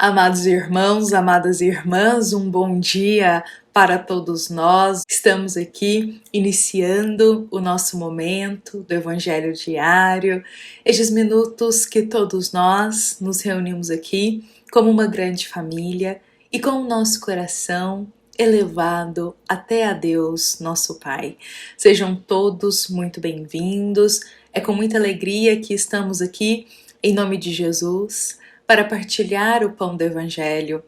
Amados irmãos, amadas irmãs, um bom dia para todos nós. Estamos aqui iniciando o nosso momento do Evangelho Diário, estes minutos que todos nós nos reunimos aqui como uma grande família e com o nosso coração elevado até a Deus, nosso Pai. Sejam todos muito bem-vindos. É com muita alegria que estamos aqui em nome de Jesus para partilhar o pão do Evangelho.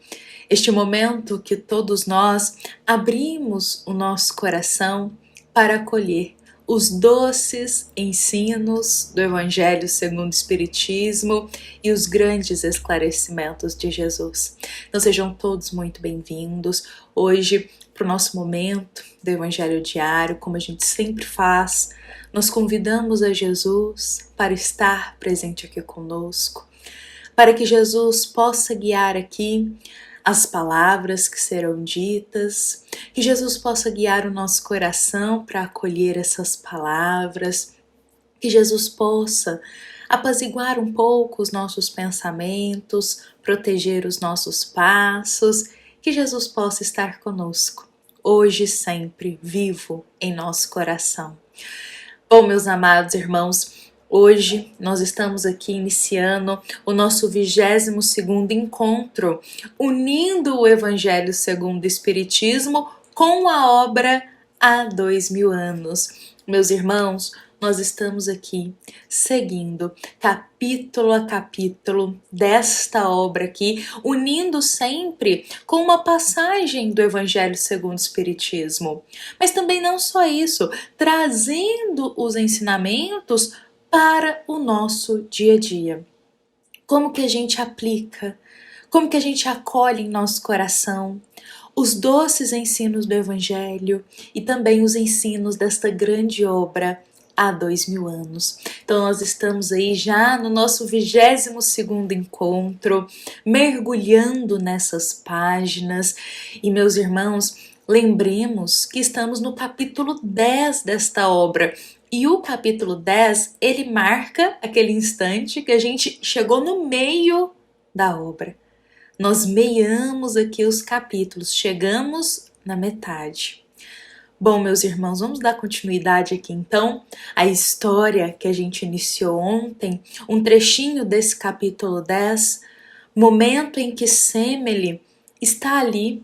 Este momento que todos nós abrimos o nosso coração para acolher os doces ensinos do Evangelho segundo o Espiritismo e os grandes esclarecimentos de Jesus. Então sejam todos muito bem-vindos hoje para o nosso momento do Evangelho Diário, como a gente sempre faz. Nós convidamos a Jesus para estar presente aqui conosco, para que Jesus possa guiar aqui as palavras que serão ditas, que Jesus possa guiar o nosso coração para acolher essas palavras, que Jesus possa apaziguar um pouco os nossos pensamentos, proteger os nossos passos, que Jesus possa estar conosco, hoje e sempre, vivo em nosso coração. Bom, meus amados irmãos, hoje nós estamos aqui iniciando o nosso 22º encontro, unindo o Evangelho segundo o Espiritismo com a obra Há 2000 anos. Meus irmãos, nós estamos aqui seguindo capítulo a capítulo desta obra aqui, unindo sempre com uma passagem do Evangelho segundo o Espiritismo. Mas também não só isso, trazendo os ensinamentos para o nosso dia a dia. Como que a gente aplica? Como que a gente acolhe em nosso coração os doces ensinos do Evangelho e também os ensinos desta grande obra há 2000 anos. Então nós estamos aí já no nosso 22º encontro, mergulhando nessas páginas. E meus irmãos, lembremos que estamos no capítulo 10 desta obra. E o capítulo 10, ele marca aquele instante que a gente chegou no meio da obra. Nós meiamos aqui os capítulos, chegamos na metade. Bom, meus irmãos, vamos dar continuidade aqui então à história que a gente iniciou ontem, um trechinho desse capítulo 10, momento em que Semele está ali,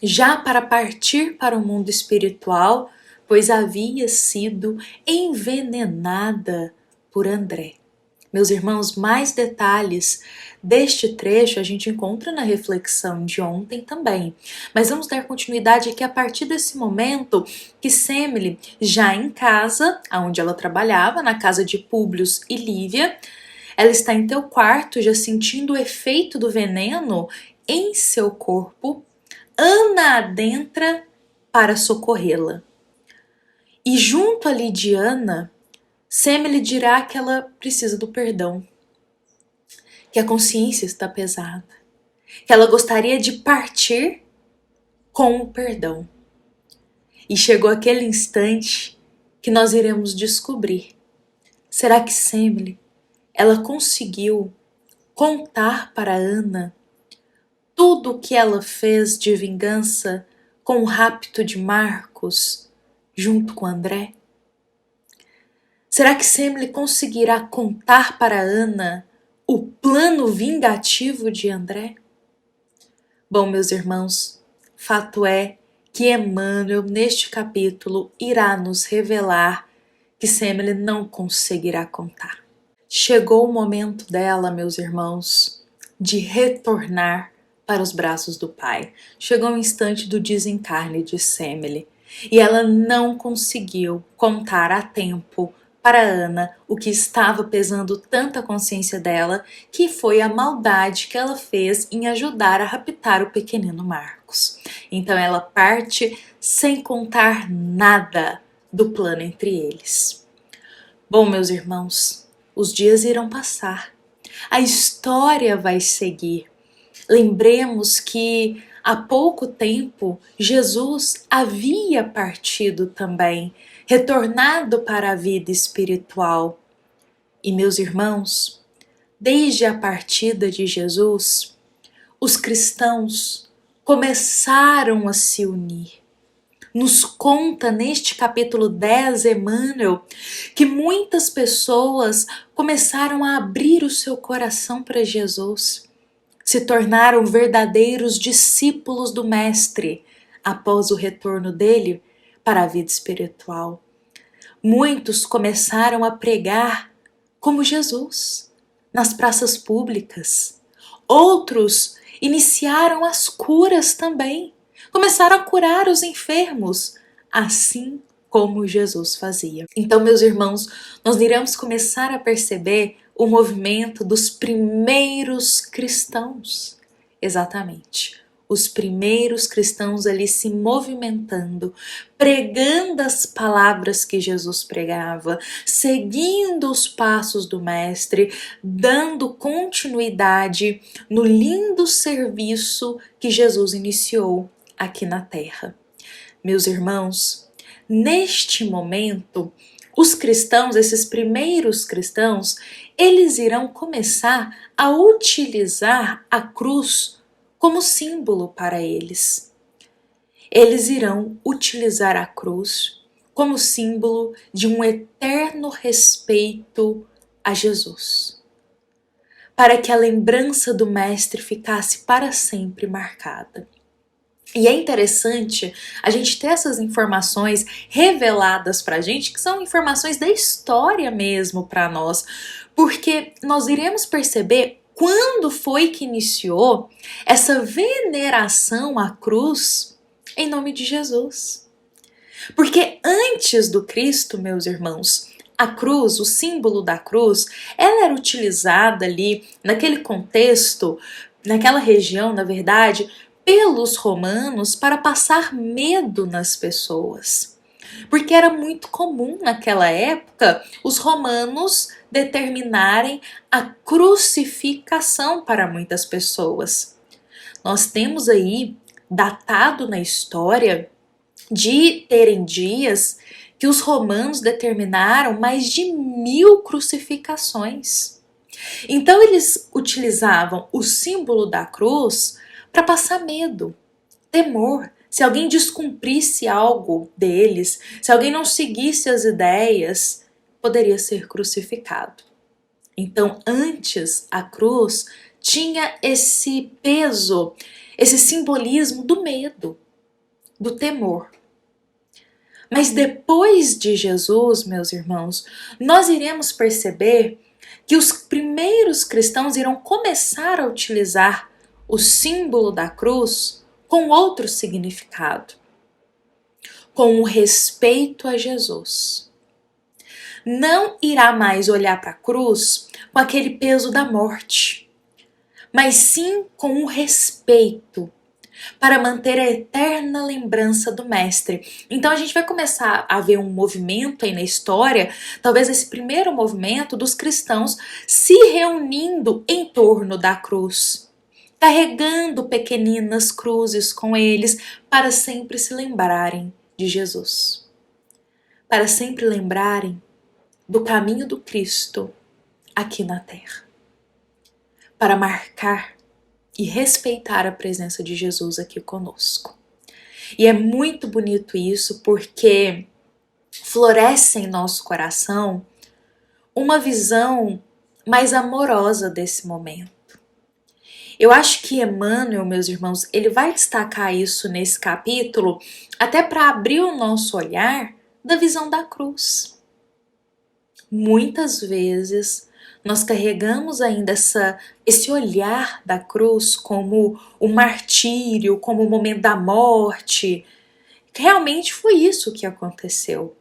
já para partir para o mundo espiritual, pois havia sido envenenada por André. Meus irmãos, mais detalhes deste trecho a gente encontra na reflexão de ontem também. Mas vamos dar continuidade aqui a partir desse momento que Semele, já em casa, onde ela trabalhava, na casa de Públio e Lívia, ela está em teu quarto, já sentindo o efeito do veneno em seu corpo. Ana adentra para socorrê-la. E junto ali de Ana, Semele dirá que ela precisa do perdão, que a consciência está pesada, que ela gostaria de partir com o perdão. E chegou aquele instante que nós iremos descobrir. Será que Semele, ela conseguiu contar para Ana tudo o que ela fez de vingança com o rapto de Marcos junto com André? Será que Semele conseguirá contar para Ana o plano vingativo de André? Bom, meus irmãos, fato é que Emmanuel, neste capítulo, irá nos revelar que Semele não conseguirá contar. Chegou o momento dela, meus irmãos, de retornar para os braços do Pai. Chegou o instante do desencarne de Semele e ela não conseguiu contar a tempo para Ana o que estava pesando tanta consciência dela, que foi a maldade que ela fez em ajudar a raptar o pequenino Marcos. Então ela parte sem contar nada do plano entre eles. Bom, meus irmãos, os dias irão passar, a história vai seguir. Lembremos que há pouco tempo Jesus havia partido também, retornado para a vida espiritual. E meus irmãos, desde a partida de Jesus, os cristãos começaram a se unir. Nos conta neste capítulo 10, Emmanuel, que muitas pessoas começaram a abrir o seu coração para Jesus, se tornaram verdadeiros discípulos do Mestre após o retorno dele para a vida espiritual. Muitos começaram a pregar como Jesus nas praças públicas. Outros iniciaram as curas também. Começaram a curar os enfermos, assim como Jesus fazia. Então, meus irmãos, nós iremos começar a perceber o movimento dos primeiros cristãos. Exatamente. Os primeiros cristãos ali se movimentando, pregando as palavras que Jesus pregava, seguindo os passos do Mestre, dando continuidade no lindo serviço que Jesus iniciou aqui na Terra. Meus irmãos, neste momento, os cristãos, esses primeiros cristãos, eles irão começar a utilizar a cruz como símbolo para eles. Eles irão utilizar a cruz como símbolo de um eterno respeito a Jesus, para que a lembrança do Mestre ficasse para sempre marcada. E é interessante a gente ter essas informações reveladas para a gente, que são informações da história mesmo para nós, porque nós iremos perceber quando foi que iniciou essa veneração à cruz em nome de Jesus. Porque antes do Cristo, meus irmãos, a cruz, o símbolo da cruz, ela era utilizada ali naquele contexto, naquela região, na verdade, pelos romanos para passar medo nas pessoas. Porque era muito comum naquela época os romanos determinarem a crucificação para muitas pessoas. Nós temos aí datado na história de terem dias que os romanos determinaram mais de 1000 crucificações. Então eles utilizavam o símbolo da cruz para passar medo, temor. Se alguém descumprisse algo deles, se alguém não seguisse as ideias, poderia ser crucificado. Então, antes, a cruz tinha esse peso, esse simbolismo do medo, do temor. Mas depois de Jesus, meus irmãos, nós iremos perceber que os primeiros cristãos irão começar a utilizar o símbolo da cruz com outro significado, com o respeito a Jesus. Não irá mais olhar para a cruz com aquele peso da morte, mas sim com o respeito, para manter a eterna lembrança do Mestre. Então a gente vai começar a ver um movimento aí na história, talvez esse primeiro movimento dos cristãos se reunindo em torno da cruz, carregando pequeninas cruzes com eles para sempre se lembrarem de Jesus, para sempre lembrarem do caminho do Cristo aqui na Terra, para marcar e respeitar a presença de Jesus aqui conosco. E é muito bonito isso, porque floresce em nosso coração uma visão mais amorosa desse momento. Eu acho que Emmanuel, meus irmãos, ele vai destacar isso nesse capítulo até para abrir o nosso olhar da visão da cruz. Muitas vezes nós carregamos ainda esse olhar da cruz como o martírio, como o momento da morte. Realmente foi isso que aconteceu.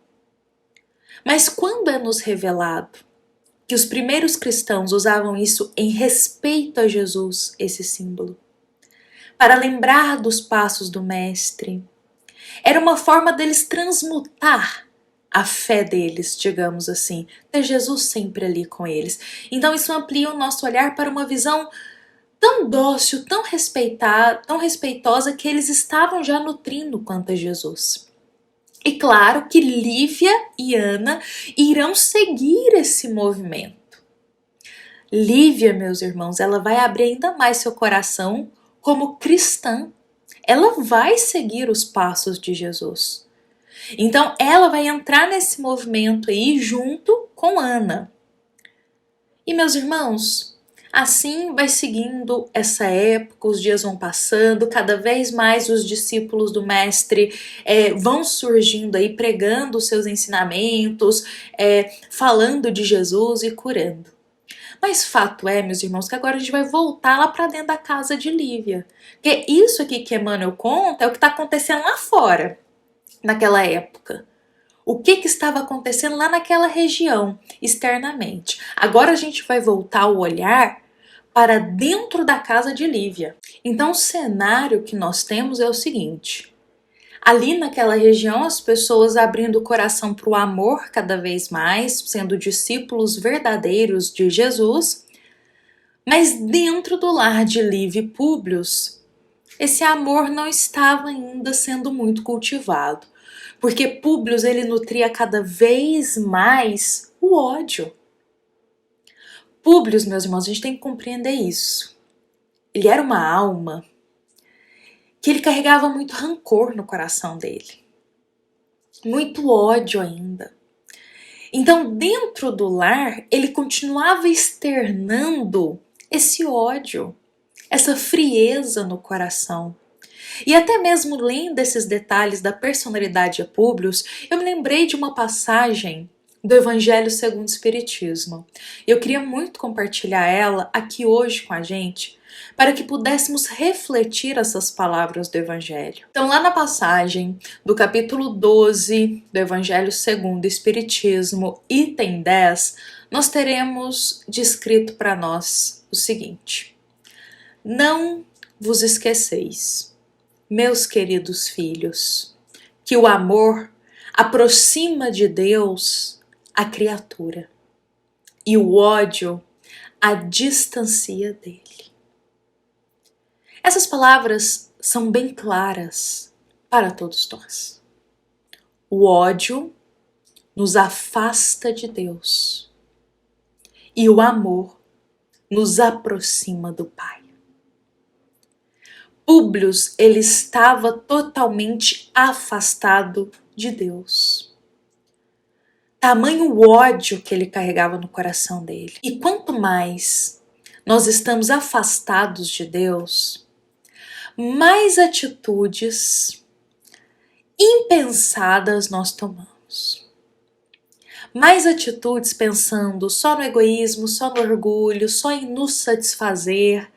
Mas quando é nos revelado que os primeiros cristãos usavam isso em respeito a Jesus, esse símbolo, para lembrar dos passos do Mestre, era uma forma deles transmutar a fé deles, digamos assim, ter Jesus sempre ali com eles. Então isso amplia o nosso olhar para uma visão tão dócil, tão respeitosa, que eles estavam já nutrindo quanto a Jesus. E claro que Lívia e Ana irão seguir esse movimento. Lívia, meus irmãos, ela vai abrir ainda mais seu coração como cristã, ela vai seguir os passos de Jesus. Então ela vai entrar nesse movimento aí junto com Ana. E meus irmãos, assim vai seguindo essa época, os dias vão passando, cada vez mais os discípulos do Mestre vão surgindo aí, pregando os seus ensinamentos, falando de Jesus e curando. Mas fato é, meus irmãos, que agora a gente vai voltar lá para dentro da casa de Lívia. Porque isso aqui que Emmanuel conta é o que está acontecendo lá fora, naquela época. O que estava acontecendo lá naquela região, externamente. Agora a gente vai voltar o olhar para dentro da casa de Lívia. Então o cenário que nós temos é o seguinte. Ali naquela região, as pessoas abrindo o coração para o amor cada vez mais, sendo discípulos verdadeiros de Jesus, mas dentro do lar de Lívia e Públio, esse amor não estava ainda sendo muito cultivado, porque Públio ele nutria cada vez mais o ódio. Públio, meus irmãos, a gente tem que compreender isso. Ele era uma alma que ele carregava muito rancor no coração dele. Muito ódio ainda. Então, dentro do lar, ele continuava externando esse ódio, essa frieza no coração. E até mesmo lendo esses detalhes da personalidade de Públio, eu me lembrei de uma passagem do Evangelho segundo o Espiritismo. Eu queria muito compartilhar ela aqui hoje com a gente, para que pudéssemos refletir essas palavras do Evangelho. Então, lá na passagem do capítulo 12 do Evangelho segundo o Espiritismo, item 10, nós teremos descrito para nós o seguinte: não vos esqueceis, meus queridos filhos, que o amor aproxima de Deus a criatura e o ódio a distancia dele. Essas palavras são bem claras para todos nós. O ódio nos afasta de Deus e o amor nos aproxima do Pai. Públio, ele estava totalmente afastado de Deus. Tamanho ódio que ele carregava no coração dele. E quanto mais nós estamos afastados de Deus, mais atitudes impensadas nós tomamos. Mais atitudes pensando só no egoísmo, só no orgulho, só em nos satisfazer,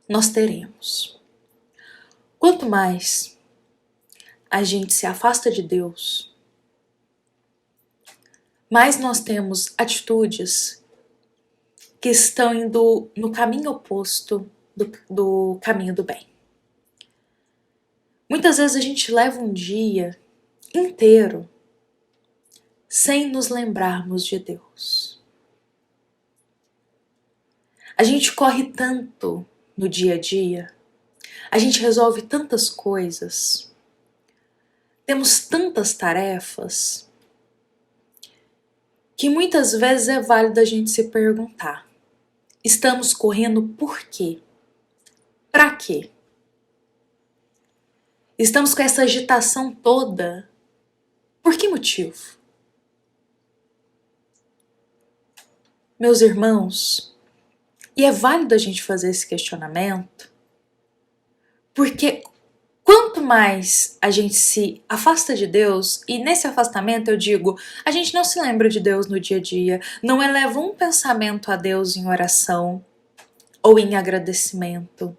nós teremos. Quanto mais a gente se afasta de Deus, mais nós temos atitudes que estão indo no caminho oposto do caminho do bem. Muitas vezes a gente leva um dia inteiro sem nos lembrarmos de Deus. A gente corre tanto no dia a dia, a gente resolve tantas coisas, temos tantas tarefas, que muitas vezes é válido a gente se perguntar: estamos correndo por quê? Para quê? Estamos com essa agitação toda, por que motivo? Meus irmãos, e é válido a gente fazer esse questionamento, porque quanto mais a gente se afasta de Deus, e nesse afastamento eu digo, a gente não se lembra de Deus no dia a dia, não eleva um pensamento a Deus em oração ou em agradecimento.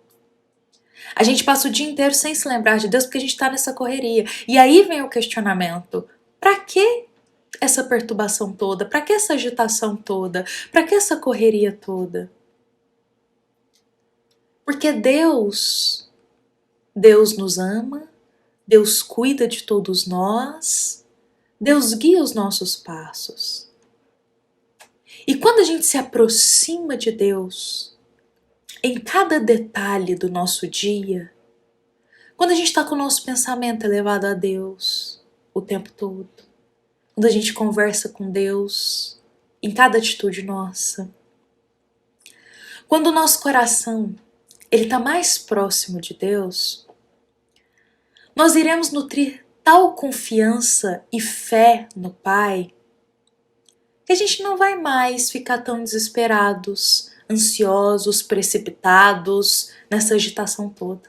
A gente passa o dia inteiro sem se lembrar de Deus porque a gente está nessa correria. E aí vem o questionamento: para que essa perturbação toda? Para que essa agitação toda? Para que essa correria toda? Porque Deus nos ama, Deus cuida de todos nós, Deus guia os nossos passos. E quando a gente se aproxima de Deus, em cada detalhe do nosso dia, quando a gente está com o nosso pensamento elevado a Deus o tempo todo, quando a gente conversa com Deus em cada atitude nossa, quando o nosso coração ele está mais próximo de Deus, nós iremos nutrir tal confiança e fé no Pai que a gente não vai mais ficar tão desesperados, ansiosos, precipitados nessa agitação toda.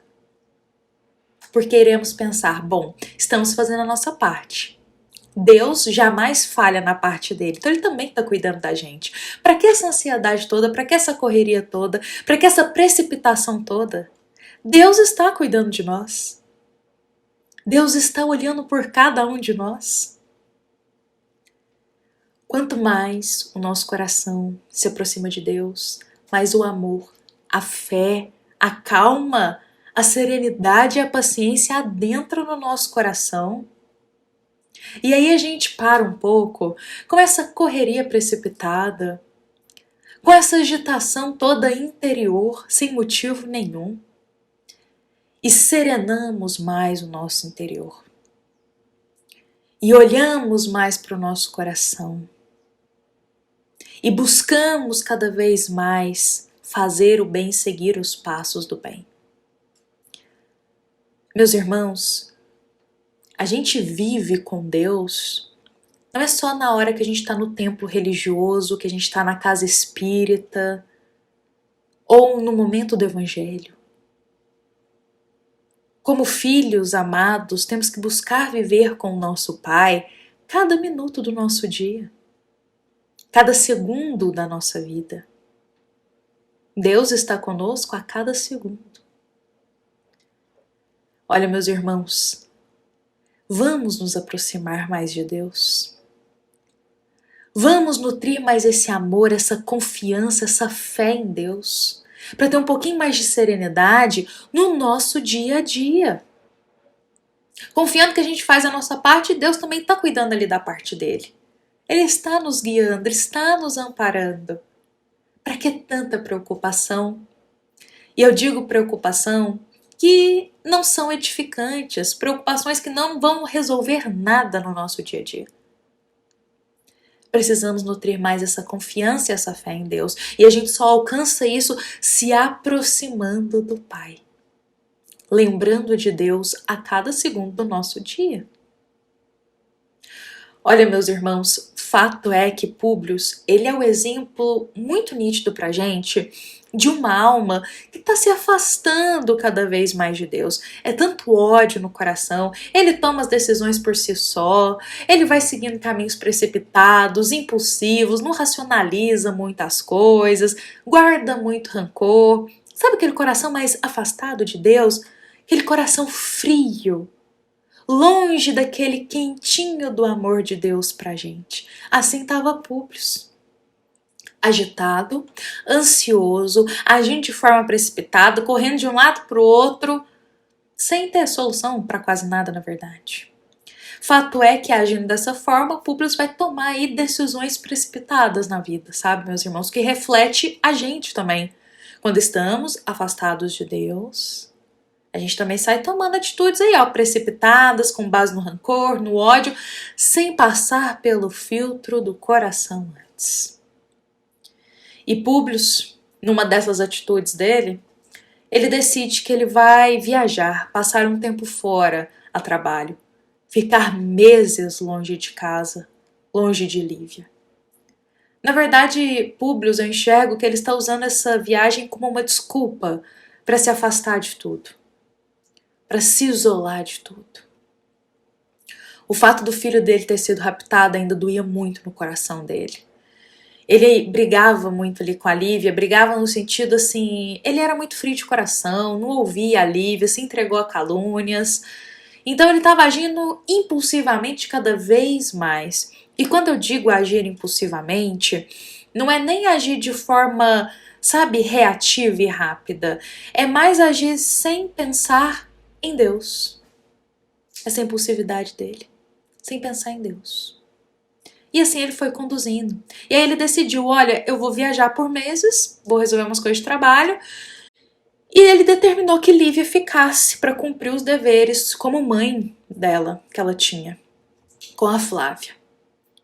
Porque iremos pensar, bom, estamos fazendo a nossa parte. Deus jamais falha na parte dele, então ele também está cuidando da gente. Para que essa ansiedade toda, para que essa correria toda, para que essa precipitação toda? Deus está cuidando de nós. Deus está olhando por cada um de nós. Quanto mais o nosso coração se aproxima de Deus, mais o amor, a fé, a calma, a serenidade e a paciência adentram no nosso coração. E aí a gente para um pouco com essa correria precipitada, com essa agitação toda interior, sem motivo nenhum, e serenamos mais o nosso interior. E olhamos mais para o nosso coração. E buscamos cada vez mais fazer o bem, seguir os passos do bem. Meus irmãos, a gente vive com Deus não é só na hora que a gente está no templo religioso, que a gente está na casa espírita, ou no momento do Evangelho. Como filhos amados, temos que buscar viver com o nosso Pai cada minuto do nosso dia, cada segundo da nossa vida. Deus está conosco a cada segundo. Olha, meus irmãos, vamos nos aproximar mais de Deus. Vamos nutrir mais esse amor, essa confiança, essa fé em Deus, para ter um pouquinho mais de serenidade no nosso dia a dia. Confiando que a gente faz a nossa parte e Deus também está cuidando ali da parte dele. Ele está nos guiando, Ele está nos amparando. Para que tanta preocupação? E eu digo preocupação que não são edificantes, preocupações que não vão resolver nada no nosso dia a dia. Precisamos nutrir mais essa confiança e essa fé em Deus. E a gente só alcança isso se aproximando do Pai. Lembrando de Deus a cada segundo do nosso dia. Olha, meus irmãos, fato é que Públio, ele é o exemplo muito nítido pra gente de uma alma que está se afastando cada vez mais de Deus. É tanto ódio no coração, ele toma as decisões por si só, ele vai seguindo caminhos precipitados, impulsivos, não racionaliza muitas coisas, guarda muito rancor. Sabe aquele coração mais afastado de Deus? Aquele coração frio, longe daquele quentinho do amor de Deus pra gente. Assim estava Públio. Agitado, ansioso, agindo de forma precipitada, correndo de um lado para o outro, sem ter solução para quase nada, na verdade. Fato é que, agindo dessa forma, Públio vai tomar aí decisões precipitadas na vida, sabe, meus irmãos? Que reflete a gente também. Quando estamos afastados de Deus, a gente também sai tomando atitudes aí, precipitadas, com base no rancor, no ódio, sem passar pelo filtro do coração antes. E Públio, numa dessas atitudes dele, ele decide que ele vai viajar, passar um tempo fora a trabalho, ficar meses longe de casa, longe de Lívia. Na verdade, Públio, eu enxergo que ele está usando essa viagem como uma desculpa para se afastar de tudo, para se isolar de tudo. O fato do filho dele ter sido raptado ainda doía muito no coração dele. Ele brigava muito ali com a Lívia, brigava no sentido assim, ele era muito frio de coração, não ouvia a Lívia, se entregou a calúnias. Então ele estava agindo impulsivamente cada vez mais. E quando eu digo agir impulsivamente, não é nem agir de forma, sabe, reativa e rápida. É mais agir sem pensar em Deus. Essa impulsividade dele, sem pensar em Deus. E assim ele foi conduzindo. E aí ele decidiu, olha, eu vou viajar por meses, vou resolver umas coisas de trabalho. E ele determinou que Lívia ficasse para cumprir os deveres como mãe dela, que ela tinha, com a Flávia.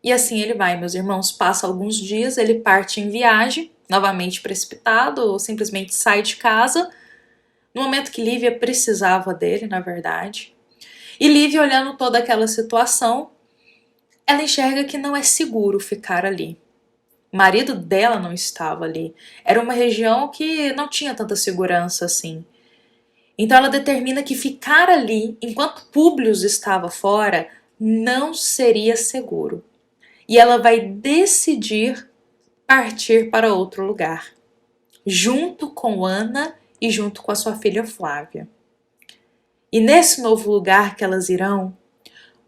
E assim ele vai, meus irmãos, passa alguns dias, ele parte em viagem, novamente precipitado, ou simplesmente sai de casa, no momento que Lívia precisava dele, na verdade. E Lívia, olhando toda aquela situação, ela enxerga que não é seguro ficar ali. O marido dela não estava ali. Era uma região que não tinha tanta segurança assim. Então ela determina que ficar ali, enquanto Públio estava fora, não seria seguro. E ela vai decidir partir para outro lugar, junto com Ana e junto com a sua filha Flávia. E nesse novo lugar que elas irão,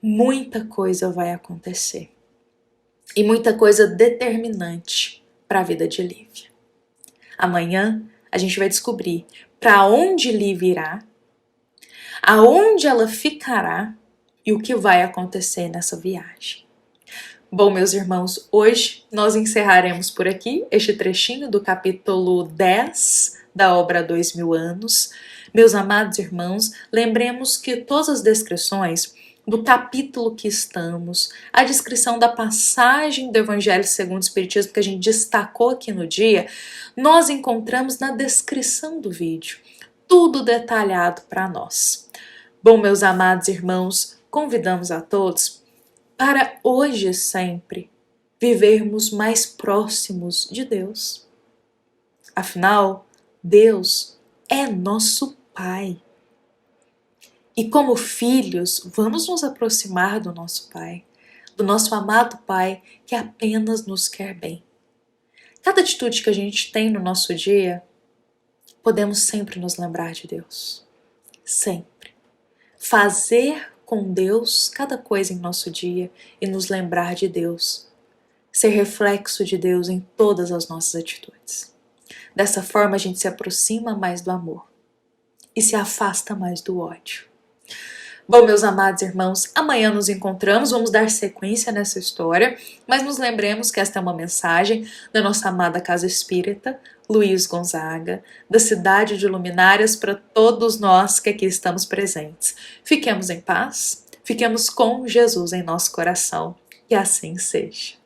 muita coisa vai acontecer. E muita coisa determinante para a vida de Lívia. Amanhã a gente vai descobrir para onde Lívia irá, aonde ela ficará e o que vai acontecer nessa viagem. Bom, meus irmãos, hoje nós encerraremos por aqui este trechinho do capítulo 10 da obra 2000 anos. Meus amados irmãos, lembremos que todas as descrições do capítulo que estamos, a descrição da passagem do Evangelho segundo o Espiritismo que a gente destacou aqui no dia, nós encontramos na descrição do vídeo, tudo detalhado para nós. Bom, meus amados irmãos, convidamos a todos para hoje e sempre vivermos mais próximos de Deus. Afinal, Deus é nosso Pai. E como filhos, vamos nos aproximar do nosso Pai, do nosso amado Pai que apenas nos quer bem. Cada atitude que a gente tem no nosso dia, podemos sempre nos lembrar de Deus. Sempre. Fazer com Deus cada coisa em nosso dia e nos lembrar de Deus. Ser reflexo de Deus em todas as nossas atitudes. Dessa forma a gente se aproxima mais do amor e se afasta mais do ódio. Bom, meus amados irmãos, amanhã nos encontramos, vamos dar sequência nessa história, mas nos lembremos que esta é uma mensagem da nossa amada Casa Espírita, Luiz Gonzaga, da cidade de Luminárias, para todos nós que aqui estamos presentes. Fiquemos em paz, fiquemos com Jesus em nosso coração, que assim seja.